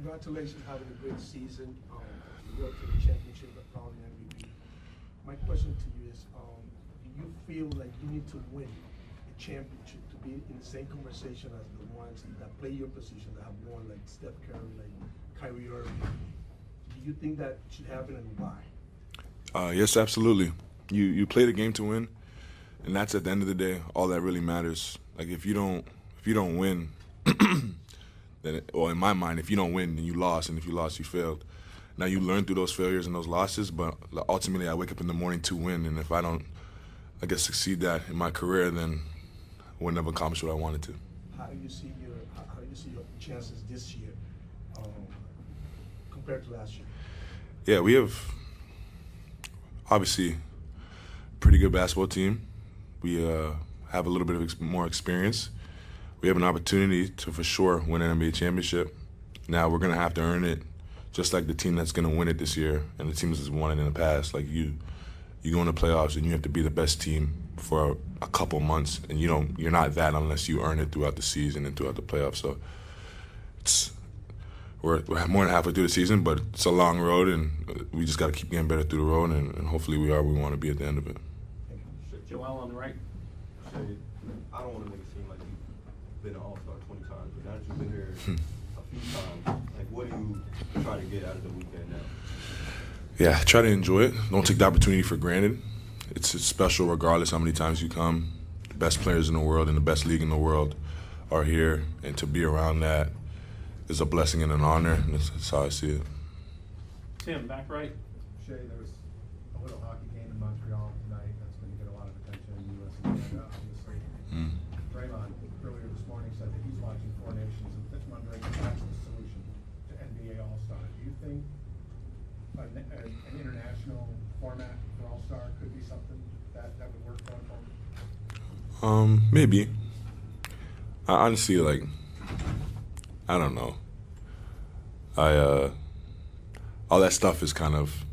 Congratulations, having a great season. You go to the championship, but probably MVP. My question to you is, do you feel like you need to win a championship to be in the same conversation as the ones that play your position that have won, like Steph Curry, like Kyrie Irving? Do you think that should happen, and why? Yes, absolutely. You play the game to win, and that's at the end of the day all that really matters. Like if you don't win, then, well, in my mind, if you don't win, then you lost, and if you lost, you failed. Now you learn through those failures and those losses, but ultimately I wake up in the morning to win, and if I don't, I guess, succeed that in my career, then I would never accomplish what I wanted to. How do you see your chances this year compared to last year? Yeah, we have obviously a pretty good basketball team. We have a little bit of more experience. We have an opportunity to, for sure, win an NBA championship. Now we're going to have to earn it, just like the team that's going to win it this year and the teams that's won it in the past. Like you go into playoffs and you have to be the best team for a couple months, and you're not that unless you earn it throughout the season and throughout the playoffs. So we're more than halfway through the season, but it's a long road, and we just got to keep getting better through the road, and hopefully we are where we want to be at the end of it. Joel on the right. Shai, I don't want to make it seem like you've been an All-Star 20 times, but now that you've been here a few times, like what do you try to get out of the weekend now? Yeah, try to enjoy it. Don't take the opportunity for granted. It's special regardless how many times you come. The best players in the world and the best league in the world are here, and to be around that is a blessing and an honor, and that's how I see it. Tim, back right. Shai, there was a little hockey game in Montreal tonight that's going to get a lot of attention in the U.S. and Canada, obviously. Draymond earlier this morning said that he's watching Four Nations and wondering if that's the solution to NBA All-Star. Do you think an international format for All-Star could be something that would work going forward? Maybe. I honestly, I don't know. All that stuff is kind of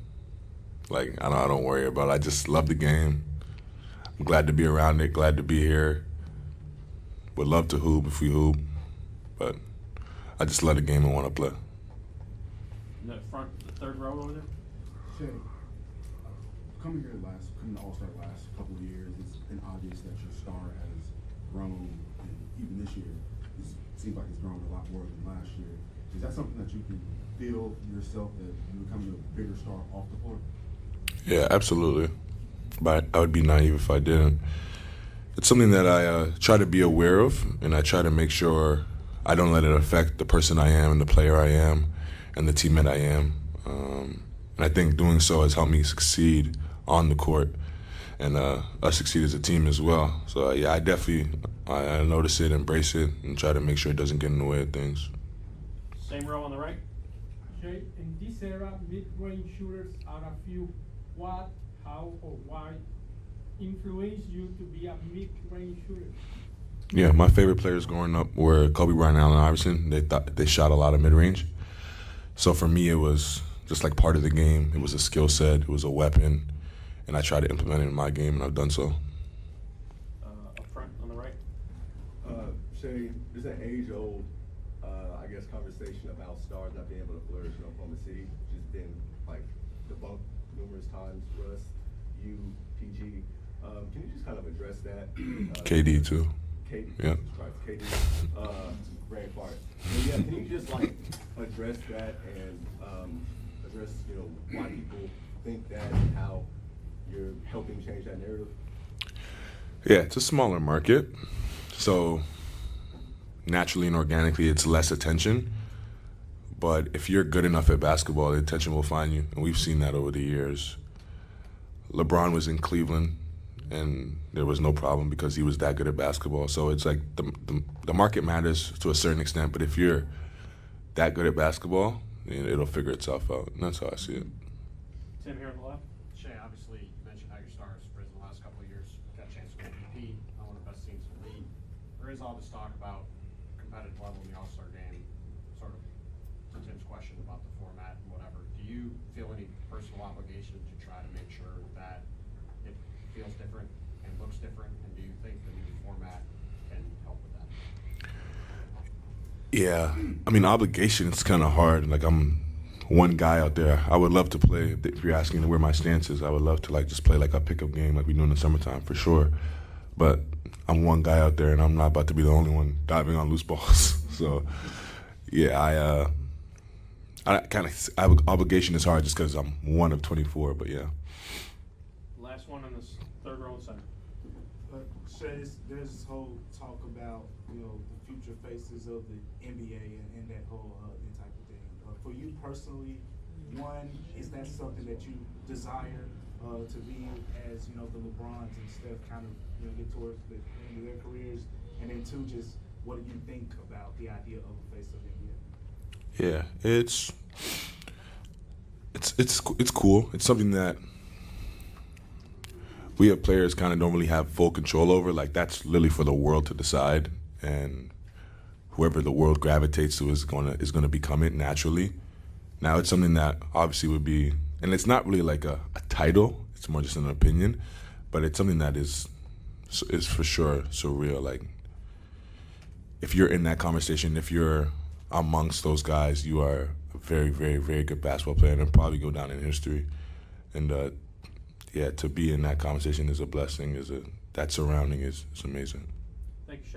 I don't worry about it. I just love the game. I'm glad to be around it, glad to be here. Would love to hoop if we hoop, but I just love the game and want to play. In the front, the third row over there. Shai, coming to All-Star last couple of years, it's been obvious that your star has grown, and even this year, it seems like it's grown a lot more than last year. Is that something that you can feel yourself, that you're becoming a bigger star off the court? Yeah, absolutely. But I would be naive if I didn't. It's something that I try to be aware of, and I try to make sure I don't let it affect the person I am and the player I am and the teammate I am. And I think doing so has helped me succeed on the court and us succeed as a team as well. So, yeah, I definitely I notice it, embrace it, and try to make sure it doesn't get in the way of things. Same row on the right. Shai, in this era, mid-range shooters are a few. What, how, or why influenced you to be a mid-range shooter? Yeah, my favorite players growing up were Kobe Bryant and Allen Iverson. They shot a lot of mid-range. So for me, it was just like part of the game. It was a skill set. It was a weapon. And I try to implement it in my game, and I've done so. Up front on the right. Shai, there's an age-old, I guess, conversation about stars not being able to flourish in Oklahoma City, which has been debunked numerous times. Russ, you, PG. Can you just kind of address that? KD too. KD, Yeah. Right, KD, brain fart. But yeah, can you just address that and address why people think that and how you're helping change that narrative? Yeah, it's a smaller market, so naturally and organically it's less attention. But if you're good enough at basketball, the attention will find you, and we've seen that over the years. LeBron was in Cleveland, and there was no problem because he was that good at basketball. So it's like the market matters to a certain extent, but if you're that good at basketball, it'll figure itself out, and that's how I see it. Tim here on the left. Shai, obviously, you mentioned how your stars risen the last couple of years, got a chance to win MVP, one of the best teams in the league. There is all this talk about competitive level in the All-Star game, sort of to Tim's question about the format and whatever. Do you feel any personal obligation to try to make sure that it feels different and looks different, and do you think the new format can help with that? Yeah, I mean, obligation, it's kind of hard. Like, I'm one guy out there. I would love to play, if you're asking where my stance is, I would love to, like, just play like a pickup game like we do in the summertime, for sure. But I'm one guy out there, and I'm not about to be the only one diving on loose balls. So, yeah, obligation is hard just because I'm one of 24, but yeah. Last one in this third row and center. Shai, there's this whole talk about, you know, the future faces of the NBA and that whole type of thing. For you personally, one, is that something that you desire to be as, you know, the LeBrons and Steph kind of, you know, get towards the end of their careers? And then two, just what do you think about the idea of a face of the NBA? Yeah, it's cool. It's something that we have players kind of don't really have full control over. Like, that's literally for the world to decide, and whoever the world gravitates to is gonna become it naturally. Now, it's something that obviously would be, and it's not really like a title. It's more just an opinion, but it's something that is for sure surreal. Like, if you're in that conversation, if you're amongst those guys, you are a very, very, very good basketball player and probably go down in history. And yeah, to be in that conversation is a blessing. That surrounding is amazing. Thank you, Shai.